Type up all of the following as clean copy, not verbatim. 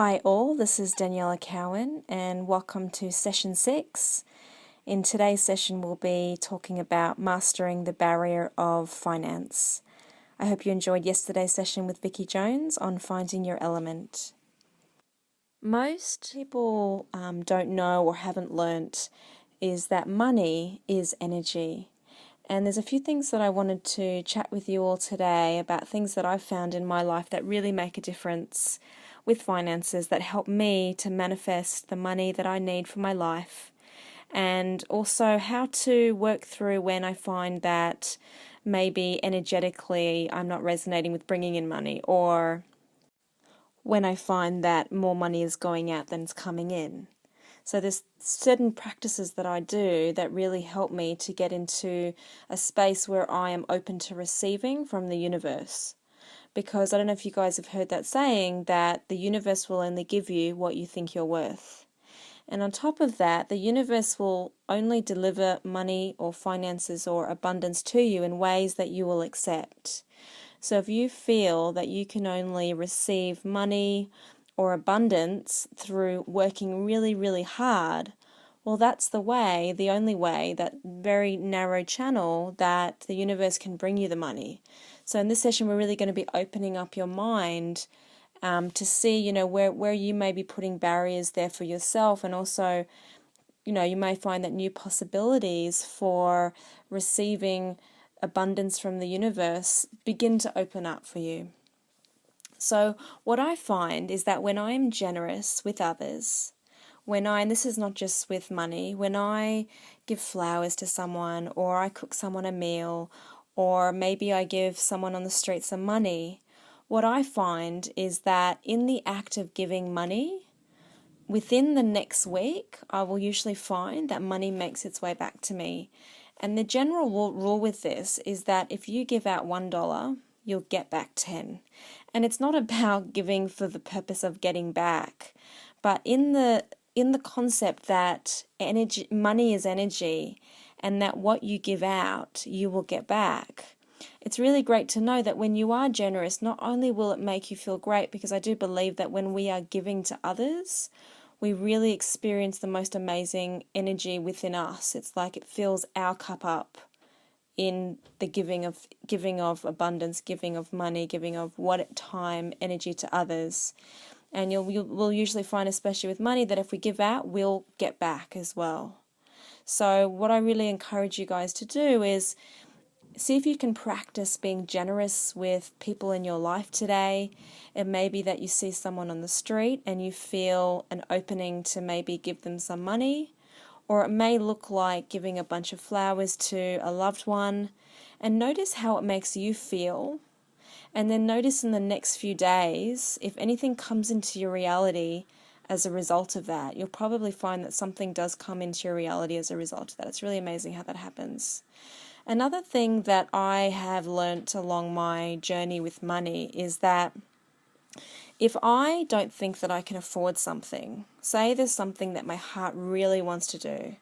Hi all, this is Daniella Cowen and welcome to session 6. In today's session we'll be talking about mastering the barrier of finance. I hope you enjoyed yesterday's session with Vicky Jones on finding your element. Most people don't know or haven't learnt is that money is energy. And there's a few things that I wanted to chat with you all today about things that I've found in my life that really make a difference with finances, that help me to manifest the money that I need for my life, and also how to work through when I find that maybe energetically I'm not resonating with bringing in money, or when I find that more money is going out than it's coming in. So there's certain practices that I do that really help me to get into a space where I am open to receiving from the universe. Because I don't know if you guys have heard that saying that the universe will only give you what you think you're worth. And on top of that, the universe will only deliver money or finances or abundance to you in ways that you will accept. So if you feel that you can only receive money or abundance through working really, really hard, well, that's the only way, that very narrow channel that the universe can bring you the money. So in this session, we're really going to be opening up your mind to see, where you may be putting barriers there for yourself, and also, you may find that new possibilities for receiving abundance from the universe begin to open up for you. So what I find is that when I'm generous with others, and this is not just with money, when I give flowers to someone, or I cook someone a meal, or maybe I give someone on the street some money, what I find is that in the act of giving money, within the next week, I will usually find that money makes its way back to me. And the general rule with this is that if you give out $1, you'll get back 10. And it's not about giving for the purpose of getting back, but in the concept that money is energy, and that what you give out, you will get back. It's really great to know that when you are generous, not only will it make you feel great, because I do believe that when we are giving to others, we really experience the most amazing energy within us. It's like it fills our cup up in the giving of abundance, giving of money, giving of time, energy to others. And we'll usually find, especially with money, that if we give out, we'll get back as well. So what I really encourage you guys to do is see if you can practice being generous with people in your life today. It may be that you see someone on the street and you feel an opening to maybe give them some money, or it may look like giving a bunch of flowers to a loved one, and notice how it makes you feel. And then notice in the next few days, if anything comes into your reality as a result of that. You'll probably find that something does come into your reality as a result of that. It's really amazing how that happens. Another thing that I have learnt along my journey with money is that if I don't think that I can afford something, say there's something that my heart really wants to do,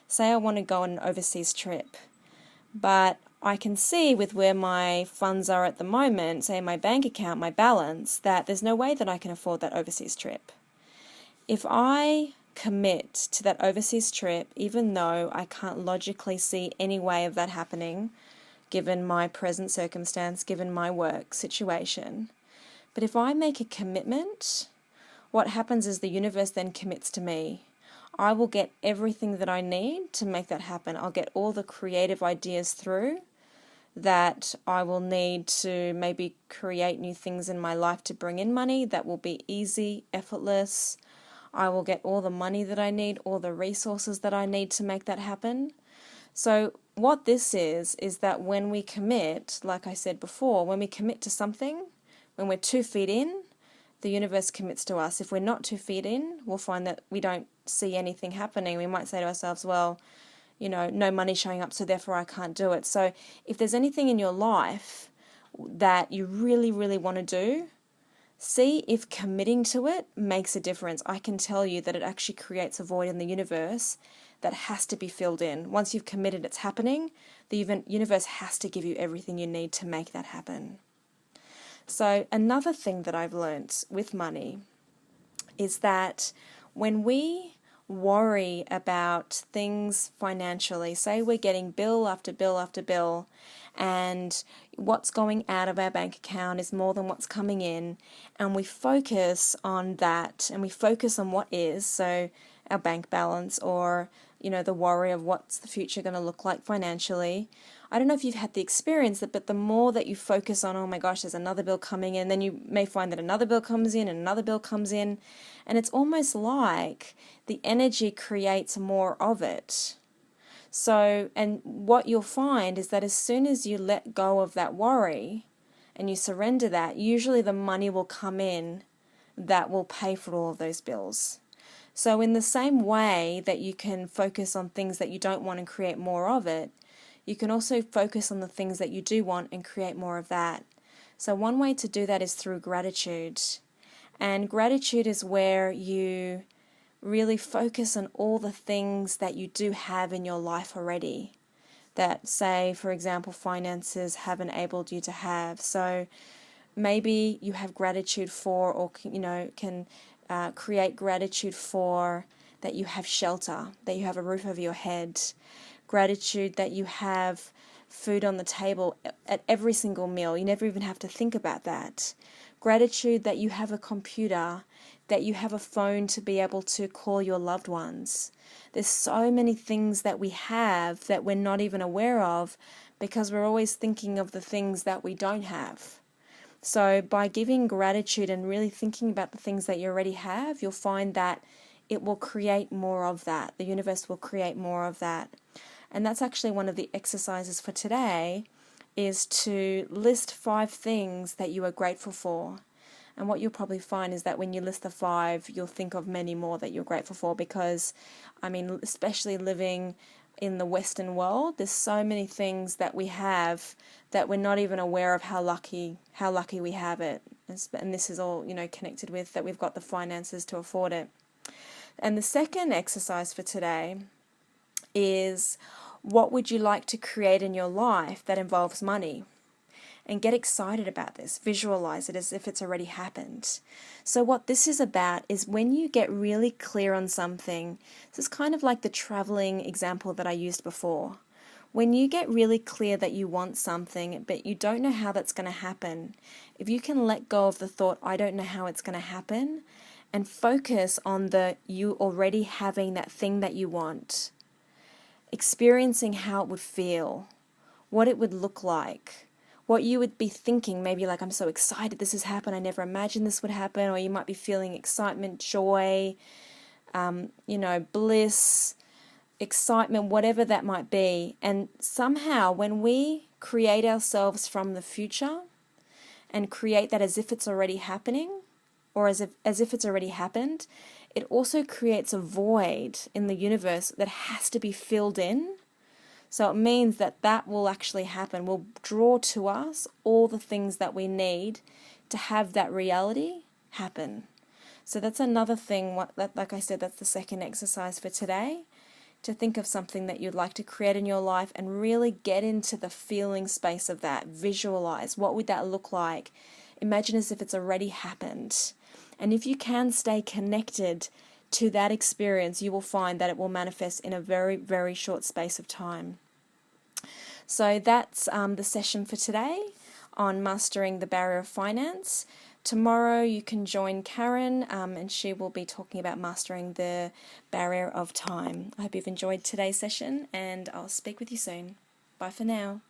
say I want to go on an overseas trip, but I can see with where my funds are at the moment, say my bank account, my balance, that there's no way that I can afford that overseas trip. If I commit to that overseas trip, even though I can't logically see any way of that happening, given my present circumstance, given my work situation, but if I make a commitment, what happens is the universe then commits to me. I will get everything that I need to make that happen. I'll get all the creative ideas through that I will need to maybe create new things in my life to bring in money that will be easy, effortless. I will get all the money that I need, all the resources that I need to make that happen. So what this is that when we commit, like I said before, when we commit to something, when we're 2 feet in, the universe commits to us. If we're not 2 feet in, we'll find that we don't see anything happening. We might say to ourselves, well, no money showing up, so therefore I can't do it. So if there's anything in your life that you really, really want to do, see if committing to it makes a difference. I can tell you that it actually creates a void in the universe that has to be filled in. Once you've committed, it's happening. The universe has to give you everything you need to make that happen. So another thing that I've learnt with money is that when we worry about things financially, say we're getting bill after bill after bill, and what's going out of our bank account is more than what's coming in, and we focus on that, and we focus on what is, so our bank balance, or the worry of what's the future going to look like financially. I don't know if you've had the experience that, but the more that you focus on, oh my gosh, there's another bill coming in, then you may find that another bill comes in and another bill comes in, and it's almost like the energy creates more of it. So, and what you'll find is that as soon as you let go of that worry and you surrender that, usually the money will come in that will pay for all of those bills. So in the same way that you can focus on things that you don't want and create more of it, you can also focus on the things that you do want and create more of that. So one way to do that is through gratitude. And gratitude is where you really focus on all the things that you do have in your life already that, say, for example, finances have enabled you to have. So maybe you have gratitude for, or can create gratitude for that you have shelter, that you have a roof over your head, gratitude that you have food on the table at every single meal. You never even have to think about that. Gratitude that you have a computer, that you have a phone to be able to call your loved ones. There's so many things that we have that we're not even aware of because we're always thinking of the things that we don't have. So by giving gratitude and really thinking about the things that you already have, you'll find that it will create more of that. The universe will create more of that. And that's actually one of the exercises for today, is to list 5 things that you are grateful for. And what you'll probably find is that when you list the 5, you'll think of many more that you're grateful for, because, especially living in the Western world, there's so many things that we have that we're not even aware of how lucky we have it. And this is all, connected with that we've got the finances to afford it. And the second exercise for today is, what would you like to create in your life that involves money? And get excited about this. Visualize it as if it's already happened. So what this is about is when you get really clear on something, this is kind of like the traveling example that I used before. When you get really clear that you want something, but you don't know how that's going to happen, if you can let go of the thought, I don't know how it's going to happen, and focus on you already having that thing that you want, experiencing how it would feel, what it would look like, what you would be thinking, maybe like, I'm so excited this has happened, I never imagined this would happen, or you might be feeling excitement, joy, bliss, excitement, whatever that might be. And somehow when we create ourselves from the future and create that as if it's already happening, or as if it's already happened, it also creates a void in the universe that has to be filled in. So it means that will actually happen. We'll draw to us all the things that we need to have that reality happen. So that's another thing, like I said, that's the second exercise for today, to think of something that you'd like to create in your life and really get into the feeling space of that. Visualize, what would that look like? Imagine as if it's already happened. And if you can stay connected to that experience, you will find that it will manifest in a very, very short space of time. So that's the session for today on mastering the barrier of finance. Tomorrow you can join Karen and she will be talking about mastering the barrier of time. I hope you've enjoyed today's session and I'll speak with you soon. Bye for now.